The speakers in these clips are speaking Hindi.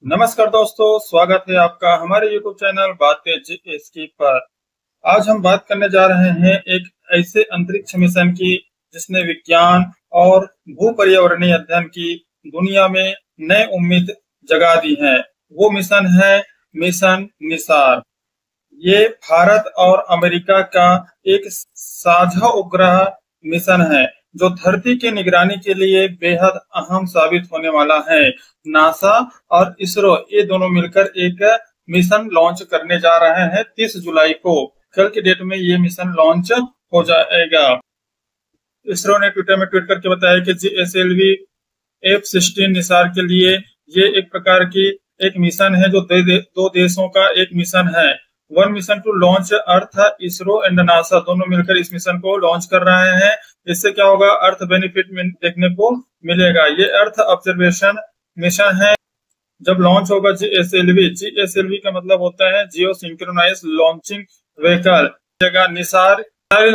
नमस्कार दोस्तों, स्वागत है आपका हमारे YouTube चैनल बातें जीएसटी पर। आज हम बात करने जा रहे हैं एक ऐसे अंतरिक्ष मिशन की जिसने विज्ञान और भू पर्यावरणीय अध्ययन की दुनिया में नई उम्मीद जगा दी है। वो मिशन है मिशन निसार। ये भारत और अमेरिका का एक साझा उपग्रह मिशन है जो धरती की निगरानी के लिए बेहद अहम साबित होने वाला है। नासा और इसरो ये दोनों मिलकर एक मिशन लॉन्च करने जा रहे हैं 30 जुलाई को। कल की डेट में ये मिशन लॉन्च हो जाएगा। इसरो ने ट्विटर में ट्वीट करके बताया कि GSLV F-16 निसार के लिए ये एक प्रकार की एक मिशन है जो दो देशों का एक मिशन है। One mission to launch earth. ISRO and NASA दोनों मिलकर इस मिशन को लॉन्च कर रहे हैं। इससे क्या होगा, अर्थ बेनिफिट देखने को मिलेगा। ये अर्थ ऑब्जर्वेशन मिशन है। जब लॉन्च होगा GSLV का मतलब होता है geo synchronize launching vehicle. NISAR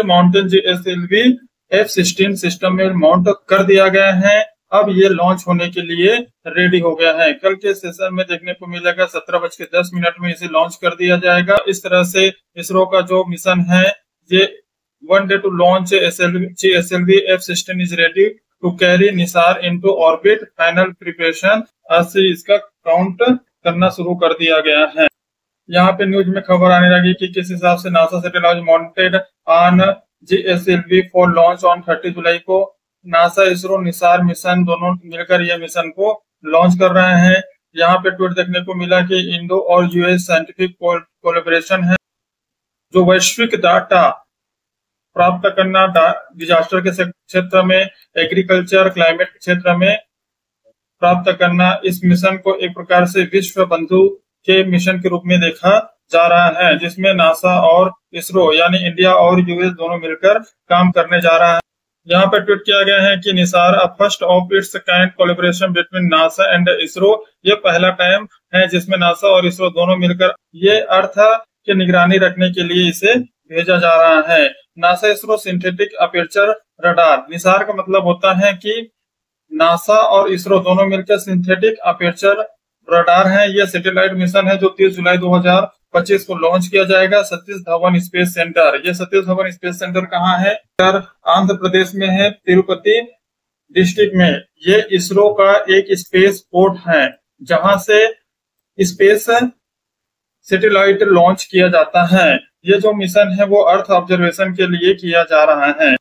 mountain GSLV F-16 system में माउंट कर दिया गया है। अब ये लॉन्च होने के लिए रेडी हो गया है। कल के सेशन में देखने को मिलेगा 17:10 में इसे लॉन्च कर दिया जाएगा। इस तरह से इसरो का जो मिशन है, ये one day to launch GSLV F-16 is ready to carry NISAR into orbit. Final preparation आज से इसका काउंट करना शुरू कर दिया गया है। यहाँ पे न्यूज में खबर आने लगी कि किस हिसाब से NASA satellite mounted on GSLV for launch on 30 जुलाई को। नासा इसरो निसार मिशन दोनों मिलकर ये मिशन को लॉन्च कर रहे हैं। यहाँ पे ट्वीट देखने को मिला कि इंडो और यूएस साइंटिफिक कोलैबोरेशन है जो वैश्विक डाटा प्राप्त करना, डिजास्टर के क्षेत्र में, एग्रीकल्चर, क्लाइमेट क्षेत्र में प्राप्त करना। इस मिशन को एक प्रकार से विश्व बंधु के मिशन के रूप में देखा जा रहा है, जिसमें नासा और इसरो यानी इंडिया और यूएस दोनों मिलकर काम करने जा रहा है। यहाँ पर ट्वीट किया गया है कि Nisar a first of its kind collaboration between NASA and ISRO. ये पहला टाइम है जिसमें नासा और इसरो दोनों मिलकर ये अर्थ की निगरानी रखने के लिए इसे भेजा जा रहा है। NASA ISRO synthetic aperture radar. Nisar का मतलब होता है कि नासा और इसरो दोनों मिलकर सिंथेटिक अपर्चर रडार है। यह सैटेलाइट मिशन है जो 30 जुलाई 2025 को लॉन्च किया जाएगा। Satish Dhawan space centre. ये सतीश धवन स्पेस सेंटर कहाँ है? आंध्र प्रदेश में है, तिरुपति डिस्ट्रिक्ट में। ये इसरो का एक स्पेस पोर्ट है जहां से स्पेस सैटेलाइट लॉन्च किया जाता है। ये जो मिशन है वो अर्थ ऑब्जर्वेशन के लिए किया जा रहा है।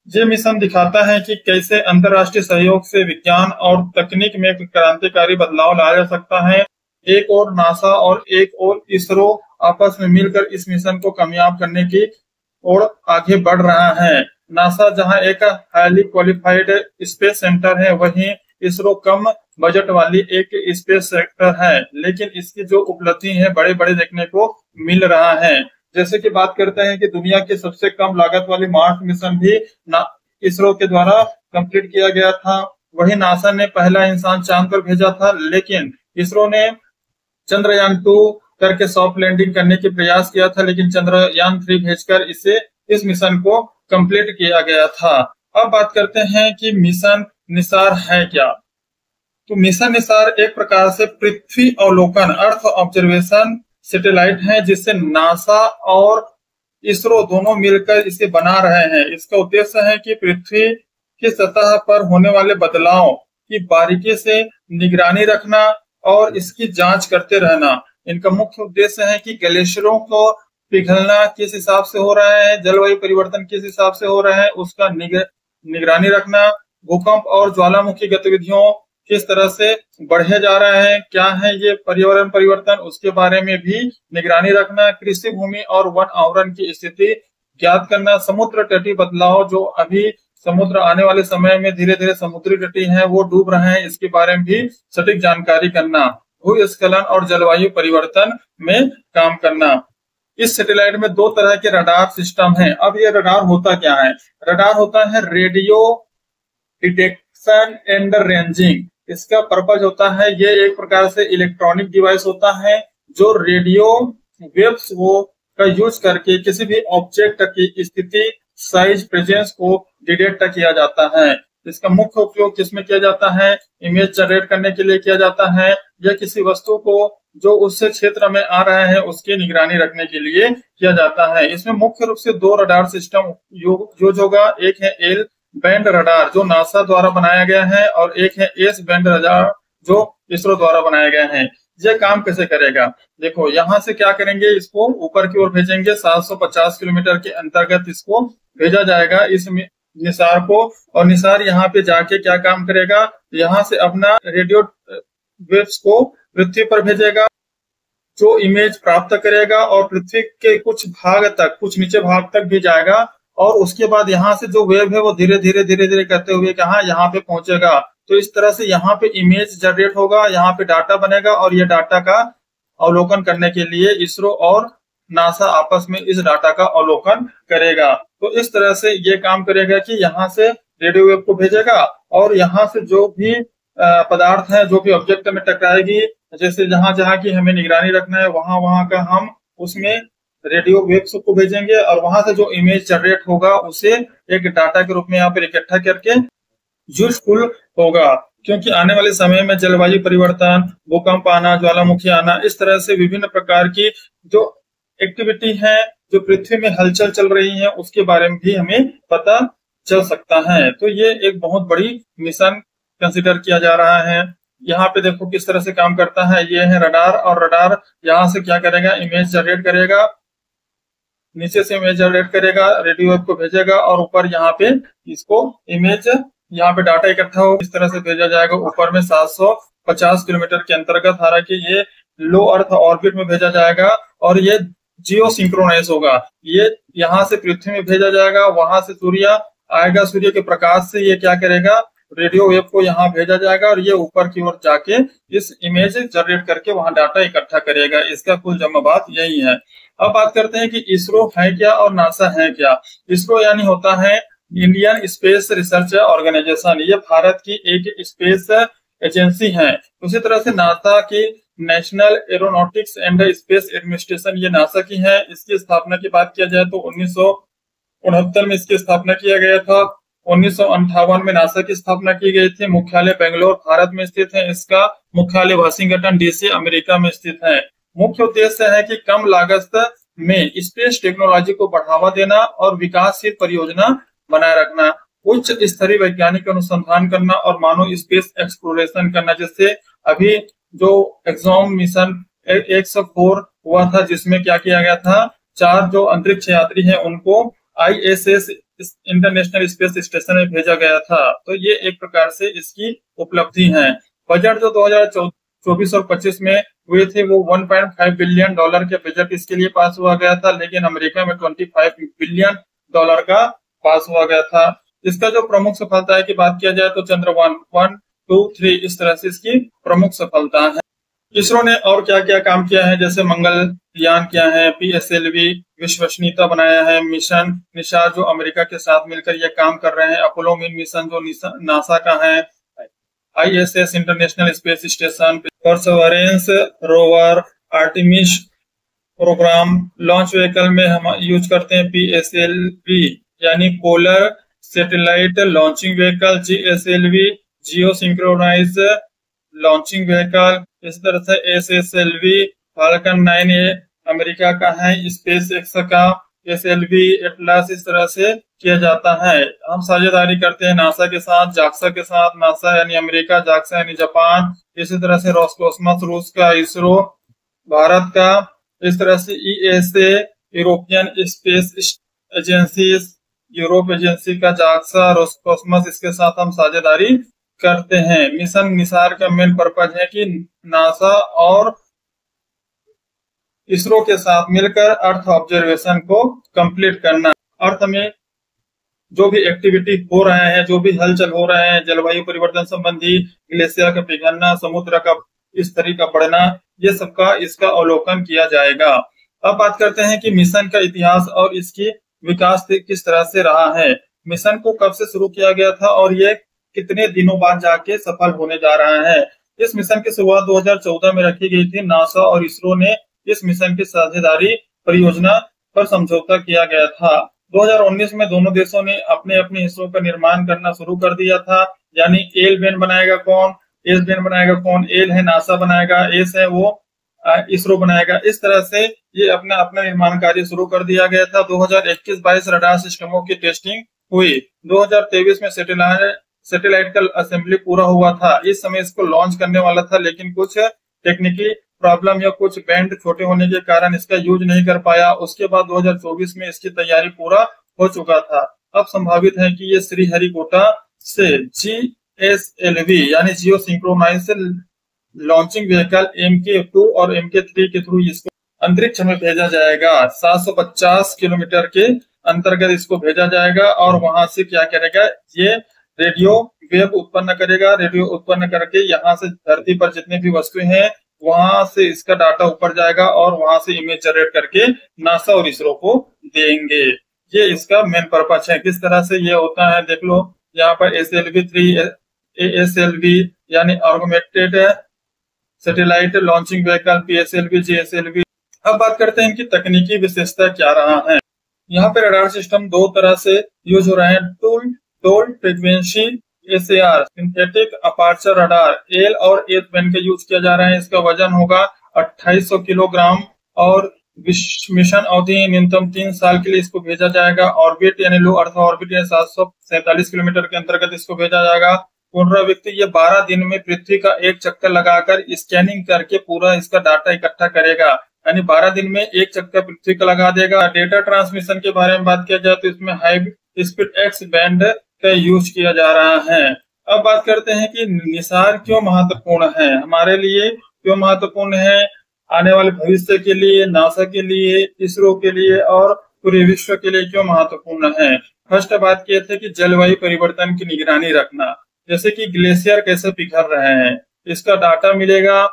ये मिशन दिखाता है कि कैसे अंतर्राष्ट्रीय सहयोग से विज्ञान और तकनीक में क्रांतिकारी बदलाव लाया जा सकता है। एक और नासा और एक और इसरो आपस में मिलकर इस मिशन को कामयाब करने की ओर आगे बढ़ रहा है। नासा जहां एक हाईली क्वालिफाइड स्पेस सेंटर है, वहीं इसरो कम बजट वाली एक स्पेस सेक्टर है, लेकिन इसकी जो उपलब्धि है बड़े बड़े देखने को मिल रहा है। जैसे कि बात करते हैं कि दुनिया की सबसे कम लागत वाली मार्स मिशन भी इसरो के द्वारा कंप्लीट किया गया था। वही नासा ने पहला इंसान चांद पर भेजा था, लेकिन इसरो ने चंद्रयान-2 करके सॉफ्ट लैंडिंग करने की प्रयास किया था, लेकिन चंद्रयान-3 भेजकर इस मिशन को कंप्लीट किया गया था। अब बात करते हैं कि मिशन निसार है क्या। तो मिशन निसार एक प्रकार से पृथ्वी अवलोकन अर्थ ऑब्जर्वेशन सैटेलाइट है जिससे नासा और इसरो दोनों मिलकर इसे बना रहे हैं। इसका उद्देश्य है कि पृथ्वी की सतह पर होने वाले बदलाव की बारीकी से निगरानी रखना और इसकी जांच करते रहना। इनका मुख्य उद्देश्य है कि ग्लेशियरों को पिघलना किस हिसाब से हो रहा है, जलवायु परिवर्तन किस हिसाब से हो रहा है, उसका निगरानी रखना। भूकंप और ज्वालामुखी गतिविधियों किस तरह से बढ़े जा रहे हैं, क्या है ये पर्यावरण परिवर्तन, उसके बारे में भी निगरानी रखना। कृषि भूमि और वन आवरण की स्थिति ज्ञात करना। समुद्र तटीय बदलाव, जो अभी समुद्र आने वाले समय में धीरे धीरे समुद्री तटीय है वो डूब रहे हैं, इसके बारे में भी सटीक जानकारी करना। भूस्खलन और जलवायु परिवर्तन में काम करना। इस सैटेलाइट में दो तरह के रडार सिस्टम हैं। अब ये रडार होता क्या है? रडार होता है रेडियो डिटेक्शन एंड रेंजिंग। इसका पर्पज होता है, ये एक प्रकार से इलेक्ट्रॉनिक डिवाइस होता है जो रेडियो वेव्स का यूज करके किसी भी ऑब्जेक्ट की स्थिति, साइज, प्रेजेंस को डिटेक्ट किया जाता है। इसका मुख्य उपयोग किसमें किया जाता है? इमेज जनरेट करने के लिए किया जाता है, या किसी वस्तु को जो उस क्षेत्र में आ रहा है उसकी निगरानी रखने के लिए किया जाता है। इसमें मुख्य रूप से दो रडार सिस्टम यूज होगा। एक है एल बैंड रडार जो नासा द्वारा बनाया गया है, और एक है एस बैंड रडार जो इसरो द्वारा बनाया गया है। ये काम कैसे करेगा? देखो, यहाँ से क्या करेंगे, इसको ऊपर की ओर भेजेंगे, 750 किलोमीटर के अंतर्गत इसको भेजा जाएगा इस निसार को, और निसार यहाँ पे जाके क्या काम करेगा, यहाँ से अपना रेडियो वेव्स को पृथ्वी पर भेजेगा, जो इमेज प्राप्त करेगा और पृथ्वी के कुछ भाग तक, कुछ नीचे भाग तक भी जाएगा, और उसके बाद यहाँ से जो वेव है वो धीरे धीरे करते हुए कहाँ, यहाँ पे पहुंचेगा। तो इस तरह से यहाँ पे इमेज जनरेट होगा, यहाँ पे डाटा बनेगा, और ये डाटा का अवलोकन करने के लिए इसरो और नासा आपस में इस डाटा का अवलोकन करेगा। तो इस तरह से ये काम करेगा कि यहाँ से रेडियो वेव को भेजेगा, और यहाँ से जो भी पदार्थ है, जो भी ऑब्जेक्ट में टकराएगी, जैसे जहां जहां की हमें निगरानी रखना है वहां का हम उसमें रेडियो वेव्स को भेजेंगे, और वहां से जो इमेज जनरेट होगा उसे एक डाटा के रूप में यहाँ पर इकट्ठा करके यूजफुल होगा। क्योंकि आने वाले समय में जलवायु परिवर्तन, भूकंप आना, ज्वालामुखी आना, इस तरह से विभिन्न प्रकार की जो एक्टिविटी है, जो पृथ्वी में हलचल चल रही है, उसके बारे में भी हमें पता चल सकता है। तो ये एक बहुत बड़ी मिशन कंसिडर किया जा रहा है। यहाँ पे देखो किस तरह से काम करता है। ये है रडार, और रडार यहाँ से क्या करेगा, इमेज जनरेट करेगा, नीचे से इमेज जनरेट करेगा, रेडियो वेव को भेजेगा, और ऊपर यहाँ पे इसको इमेज, यहाँ पे डाटा इकट्ठा हो, इस तरह से भेजा जाएगा ऊपर में 750 किलोमीटर के अंतर्गत। हालांकि ये लो अर्थ ऑर्बिट में भेजा जाएगा, और ये जियो सिंक्रोनाइज होगा। ये यहाँ से पृथ्वी में भेजा जाएगा, वहां से सूर्य आएगा, सूर्य के प्रकाश से ये क्या करेगा, रेडियो वेव को यहाँ भेजा जाएगा, और ये ऊपर की ओर जाके इस इमेज जनरेट करके वहां डाटा इकट्ठा करेगा। इसका कुल जमा बात यही है। अब बात करते हैं कि इसरो है क्या और नासा है क्या। इसरो यानी होता है इंडियन स्पेस रिसर्च ऑर्गेनाइजेशन, ये भारत की एक स्पेस एजेंसी है। उसी तरह से नासा की national aeronautics and space administration, ये नासा की है। इसकी स्थापना की बात किया जाए तो 1969 में इसकी स्थापना किया गया था। 1958 में नासा की स्थापना की गई थी। मुख्यालय बेंगलोर भारत में स्थित है। इसका मुख्यालय वाशिंगटन डीसी अमेरिका में स्थित है। मुख्य उद्देश्य है कि कम लागत में स्पेस टेक्नोलॉजी को बढ़ावा देना और विकासशील परियोजना बनाए रखना, उच्च स्तरीय वैज्ञानिक अनुसंधान करना और मानव स्पेस एक्सप्लोरेशन करना। जैसे अभी जो एग्जाम मिशन 104 हुआ था, जिसमें क्या किया गया था, 4 जो अंतरिक्ष यात्री हैं उनको ISS इंटरनेशनल स्पेस स्टेशन में भेजा गया था। तो ये एक प्रकार से इसकी उपलब्धि है। बजट जो 2024 और 25 में हुए थे वो $1.5 बिलियन के बजट इसके लिए पास हुआ गया था, लेकिन अमेरिका में $25 बिलियन का पास हुआ गया था। इसका जो प्रमुख सफलता की बात किया जाए तो चंद्रयान 1, 2, 3 इस तरह से इसकी प्रमुख सफलता है। इसरो ने और क्या क्या काम किया है, जैसे मंगलयान किया है, PSLV विश्वसनीयता बनाया है, मिशन निशार जो अमेरिका के साथ मिलकर ये काम कर रहे हैं, अपोलो मून मिशन जो नासा का है, ISS international space station, perseverance rover, Artemis programme, launch vehicle में हम यूज करते हैं PSLV यानी polar satellite launching vehicle, GSLV geo synchronize launching vehicle. इस तरह से SSLV फाल्कन 9A अमेरिका का है, स्पेस एक्स का SLV एटलस इस तरह से किया जाता है। हम साझेदारी करते हैं नासा के साथ, जाक्सा के साथ, नासा यानी अमेरिका, जाक्सा यानी जापान, इसी तरह से रोस्कोसमोस रूस का, इसरो भारत का, इस तरह से ESA European space agency, Europe agency का जाक्सा, रोस्कोसमोस, इसके साथ हम साझेदारी करते हैं। मिशन निसार का मेन पर्पज है कि नासा और इसरो के साथ मिलकर अर्थ ऑब्जर्वेशन को कंप्लीट करना। अर्थ में जो भी एक्टिविटी हो रहे हैं, जो भी हलचल हो रहे हैं, जलवायु परिवर्तन संबंधी, ग्लेशियर का पिघलना, समुद्र का इस तरीका बढ़ना, ये सबका इसका अवलोकन किया जाएगा। अब बात करते हैं कि मिशन का इतिहास और इसकी विकास किस तरह से रहा है। मिशन को कब से शुरू किया गया था और ये कितने दिनों बाद जाके सफल होने जा रहा है। इस मिशन की शुरुआत 2014 में रखी गई थी। नासा और इसरो ने इस मिशन की साझेदारी परियोजना पर समझौता किया गया था। 2019 में दोनों देशों ने अपने अपने हिस्सों का निर्माण करना शुरू कर दिया था। यानी एल बेन बनाएगा कौन, एस बेन बनाएगा कौन, एल है नासा बनाएगा, एस है वो इसरो बनाएगा। इस तरह से ये अपना अपना निर्माण कार्य शुरू कर दिया गया था। 2021-22 रडार सिस्टमों की टेस्टिंग हुई। 2023 में सैटेलाइट का असेंबली पूरा हुआ था। इस समय इसको लॉन्च करने वाला था, लेकिन कुछ टेक्निकली प्रॉब्लम या कुछ बैंड छोटे होने के कारण इसका यूज नहीं कर पाया। उसके बाद 2024 में इसकी तैयारी पूरा हो चुका था। अब संभावित है कि ये श्रीहरिकोटा से GSLV यानी जियो सिंक्रोनाइज लॉन्चिंग व्हीकल MK2 और MK3 के थ्रू इसको अंतरिक्ष में भेजा जाएगा। 750 किलोमीटर के अंतर्गत इसको भेजा जाएगा और वहां से क्या करेगा, ये रेडियो वेव उत्पन्न करेगा। रेडियो उत्पन्न करके यहाँ से धरती पर जितने भी वस्तुएं हैं वहां से इसका डाटा ऊपर जाएगा और वहां से इमेज जनरेट करके नासा और इसरो को देंगे। ये इसका मेन पर्पस है। किस तरह से ये होता है देख लो, यहाँ पर SLV-3, ASLV यानी augmented satellite launching vehicle, PSLV, GSLV। अब बात करते हैं इनकी तकनीकी विशेषता क्या रहा है। यहाँ पे रडार सिस्टम दो तरह से यूज हो रहे हैं। Toll frequency SAR synthetic aperture radar L और एस बैंड का यूज किया जा रहा है। इसका वजन होगा 2800 किलोग्राम और मिशन अवधि न्यूनतम 3 साल के लिए इसको भेजा जाएगा। ऑर्बिट यानी लो अर्थ ऑर्बिट 747 किलोमीटर के अंतर्गत इसको भेजा जाएगा। पुनरावृत्ति ये 12 दिन में पृथ्वी का एक चक्कर लगाकर स्कैनिंग करके पूरा इसका डाटा इकट्ठा करेगा। यानी 12 दिन में एक चक्कर पृथ्वी का लगा देगा। डेटा ट्रांसमिशन के बारे में बात किया जाए तो इसमें हाई स्पीड एक्स बैंड का यूज किया जा रहा है। अब बात करते हैं कि निसार क्यों महत्वपूर्ण है, हमारे लिए क्यों महत्वपूर्ण है, आने वाले भविष्य के लिए, नासा के लिए, इसरो के लिए और पूरे विश्व के लिए क्यों महत्वपूर्ण है। फर्स्ट बात किए थे कि जलवायु परिवर्तन की निगरानी रखना, जैसे कि ग्लेशियर कैसे पिघल रहे हैं, इसका डाटा मिलेगा।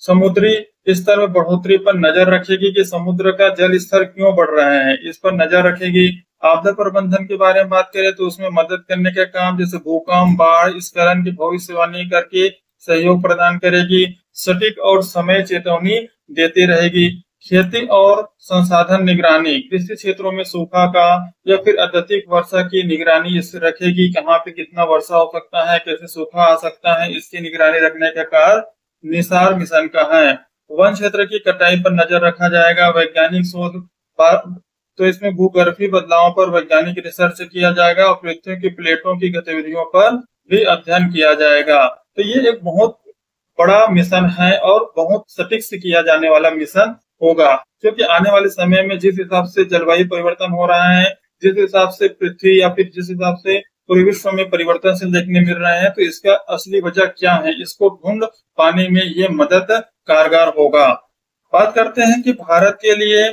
समुद्री स्तर में बढ़ोतरी पर नजर रखेगी कि समुद्र का जल स्तर क्यों बढ़ रहे हैं, इस पर नजर रखेगी। आपदा प्रबंधन के बारे में बात करें तो उसमें मदद करने का काम, जैसे भूकंप, बाढ़, स्खलन की भविष्यवाणी करके सहयोग प्रदान करेगी। सटीक और समय चेतावनी देती रहेगी। खेती और संसाधन निगरानी, कृषि क्षेत्रों में सूखा का या फिर अत्यधिक वर्षा की निगरानी इससे रखेगी। कहाँ पे कितना वर्षा हो सकता है, कैसे सूखा आ सकता है, इसकी निगरानी रखने का कार्य निसार मिशन का है। वन क्षेत्र की कटाई पर नजर रखा जाएगा। वैज्ञानिक शोध तो इसमें भूगर्भीय बदलावों पर वैज्ञानिक रिसर्च किया जाएगा और पृथ्वी की प्लेटों की गतिविधियों पर भी अध्ययन किया जाएगा। तो ये एक बहुत बड़ा मिशन है और बहुत सटीक से किया जाने वाला मिशन होगा, क्योंकि आने वाले समय में जिस हिसाब से जलवायु परिवर्तन हो रहा है, जिस हिसाब से पृथ्वी या फिर जिस हिसाब से पूरे विश्व में परिवर्तनशील देखने मिल रहे हैं, तो इसका असली वजह क्या है, इसको ढूंढ पाने में ये मदद कारगर होगा। बात करते हैं कि भारत के लिए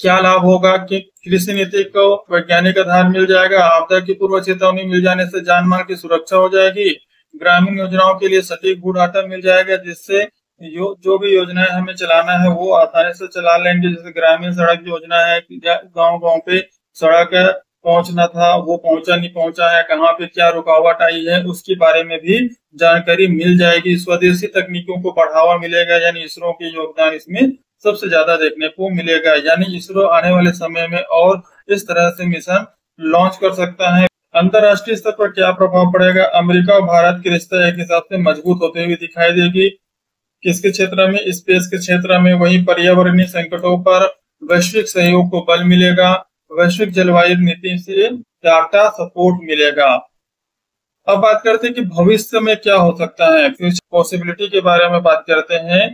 क्या लाभ होगा कि कृषि नीति को वैज्ञानिक आधार मिल जाएगा। आपदा की पूर्व चेतावनी मिल जाने से जान माल की सुरक्षा हो जाएगी। ग्रामीण योजनाओं के लिए सटीक भू डाटा मिल जाएगा, जिससे जो भी योजनाएं हमें चलाना है वो आसानी से चला लेंगे। जैसे ग्रामीण सड़क योजना है, गांव गांव पे सड़क पहुंचना था वो पहुंचा नहीं पहुंचा है, कहाँ पे क्या रुकावट आई है, उसके बारे में भी जानकारी मिल जाएगी। स्वदेशी तकनीकों को बढ़ावा मिलेगा, यानी इसरो के योगदान इसमें सबसे ज्यादा देखने को मिलेगा। यानी इसरो आने वाले समय में और इस तरह से मिशन लॉन्च कर सकता है। अंतरराष्ट्रीय स्तर पर क्या प्रभाव पड़ेगा, अमेरिका और भारत के रिश्ते एक हिसाब से मजबूत होते हुए दिखाई देगी। किसके क्षेत्र में, स्पेस के क्षेत्र में। वहीं पर्यावरणीय संकटों पर वैश्विक सहयोग को बल मिलेगा। वैश्विक जलवायु नीति से डाटा सपोर्ट मिलेगा। अब बात करते हैं कि भविष्य में क्या हो सकता है, फ्यूचर पॉसिबिलिटी के बारे में बात करते हैं।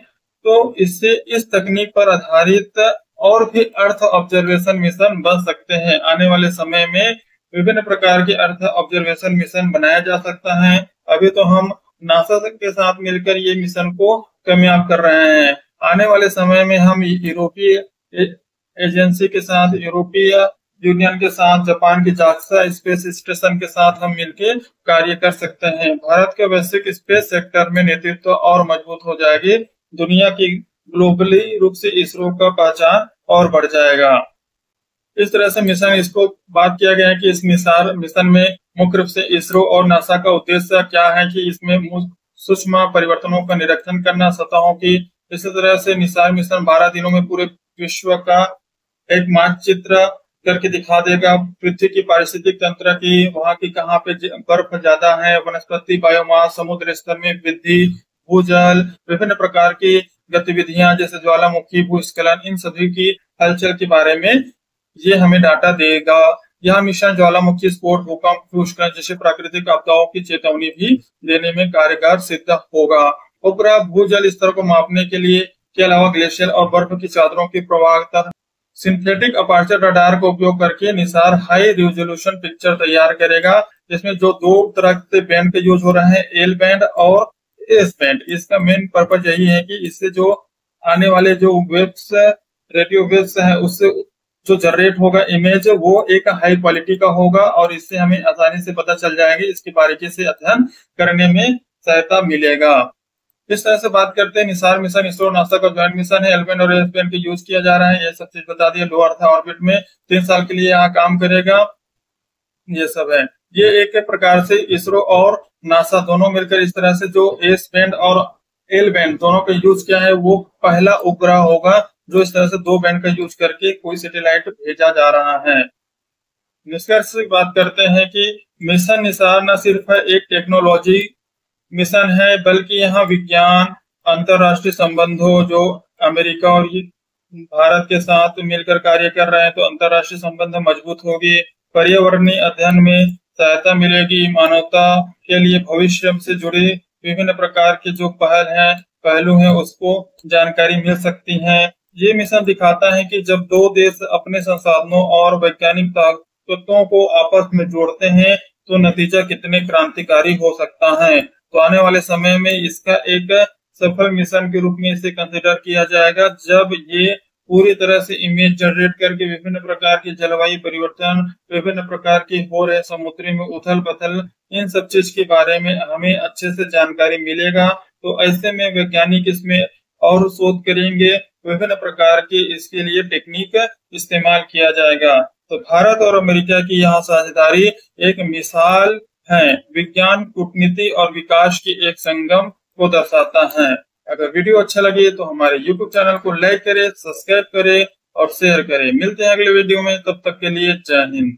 तो इससे इस तकनीक पर आधारित और भी अर्थ ऑब्जर्वेशन मिशन बन सकते हैं। आने वाले समय में विभिन्न प्रकार के अर्थ ऑब्जर्वेशन मिशन बनाया जा सकता है। अभी तो हम नासा के साथ मिलकर ये मिशन को कामयाब कर रहे हैं। आने वाले समय में हम यूरोपीय एजेंसी के साथ, यूरोपीय यूनियन के साथ, जापान की जाक्सा स्पेस स्टेशन के साथ हम मिलकर कार्य कर सकते हैं। भारत के वैश्विक स्पेस सेक्टर में नेतृत्व और मजबूत हो जाएगी। दुनिया की ग्लोबली रूप से इसरो का पहचान और बढ़ जाएगा। इस तरह से मिशन इसको बात किया गया है कि इस मिशन में मुख्य रूप से इसरो और नासा का उद्देश्य क्या है कि इसमें सूक्ष्म परिवर्तनों का निरीक्षण करना, सतहों की। इसी तरह से निसार मिशन 12 दिनों में पूरे विश्व का एक मानचित्र करके दिखा देगा पृथ्वी की पारिस्थितिक तंत्र की, वहां की कहाँ पे बर्फ ज्यादा है, वनस्पति, बायोमास, समुद्र स्तर में वृद्धि, भूजल, विभिन्न प्रकार की गतिविधियां जैसे ज्वालामुखी, भूस्खलन, इन सभी की हलचल के बारे में ये हमें डाटा देगा। यह मिशन ज्वालामुखी, स्फोट, भूकंप, भूस्खलन जैसे प्राकृतिक आपदाओं की चेतावनी भी देने में कारगर सिद्ध होगा। उपग्रह भूजल स्तर को मापने के अलावा ग्लेशियर और बर्फ की चादरों की प्रवाहता सिंथेटिक अपर्चर रडार का उपयोग करके निसार हाई रिजोल्यूशन पिक्चर तैयार करेगा, जिसमें जो दो तरह के बैंड के यूज हो रहे हैं, एल बैंड और एस बैंड। इसका मेन पर्पज यही है कि इससे जो आने वाले जो वेव्स, रेडियो वेव्स है, उससे जो जनरेट होगा इमेज, वो एक हाई क्वालिटी का होगा और इससे हमें आसानी से पता चल जाएगी, इसकी बारीकी से अध्ययन करने में सहायता मिलेगा। इस तरह से बात करते हैं निसार मिशन, इसरो नासा का ज्वाइंट मिशन है। एल-बैंड और एस-बैंड के यूज किया जा रहा है, ये सब चीज बता दिए। लो अर्थ ऑर्बिट में 3 साल के लिए यहाँ काम करेगा, ये सब है। ये एक प्रकार से इसरो और नासा दोनों मिलकर इस तरह से जो एस-बैंड और एल-बैंड दोनों का यूज किया है, वो पहला उपग्रह होगा जो इस तरह से 2 बैंड का यूज करके कोई सैटेलाइट भेजा जा रहा है। निष्कर्ष से बात करते हैं कि मिशन निसार न सिर्फ एक टेक्नोलॉजी मिशन है, बल्कि यहाँ विज्ञान, अंतरराष्ट्रीय संबंधों, जो अमेरिका और भारत के साथ मिलकर कार्य कर रहे हैं, तो अंतरराष्ट्रीय संबंध मजबूत होगी, पर्यावरणीय अध्ययन में सहायता मिलेगी, मानवता के लिए भविष्य से जुड़ी विभिन्न प्रकार के जो पहलू हैं उसको जानकारी मिल सकती है। ये मिशन दिखाता है कि जब 2 देश अपने संसाधनों और वैज्ञानिक ताकतों को आपस में जोड़ते हैं तो नतीजा कितने क्रांतिकारी हो सकता है। तो आने वाले समय में इसका एक सफल मिशन के रूप में इसे कंसिडर किया जाएगा, जब ये पूरी तरह से इमेज जनरेट करके विभिन्न प्रकार की जलवायु परिवर्तन, विभिन्न प्रकार की हो रहे समुद्री में उथल पुथल, इन सब चीज के बारे में हमें अच्छे से जानकारी मिलेगा। तो ऐसे में वैज्ञानिक इसमें और शोध करेंगे, विभिन्न प्रकार के इसके लिए टेक्निक इस्तेमाल किया जाएगा। तो भारत और अमेरिका की यहाँ साझेदारी एक मिसाल है, विज्ञान, कूटनीति और विकास की एक संगम को दर्शाता है। अगर वीडियो अच्छा लगे तो हमारे YouTube चैनल को लाइक करें, सब्सक्राइब करें और शेयर करें। मिलते हैं अगले वीडियो में, तब तक के लिए जय हिंद।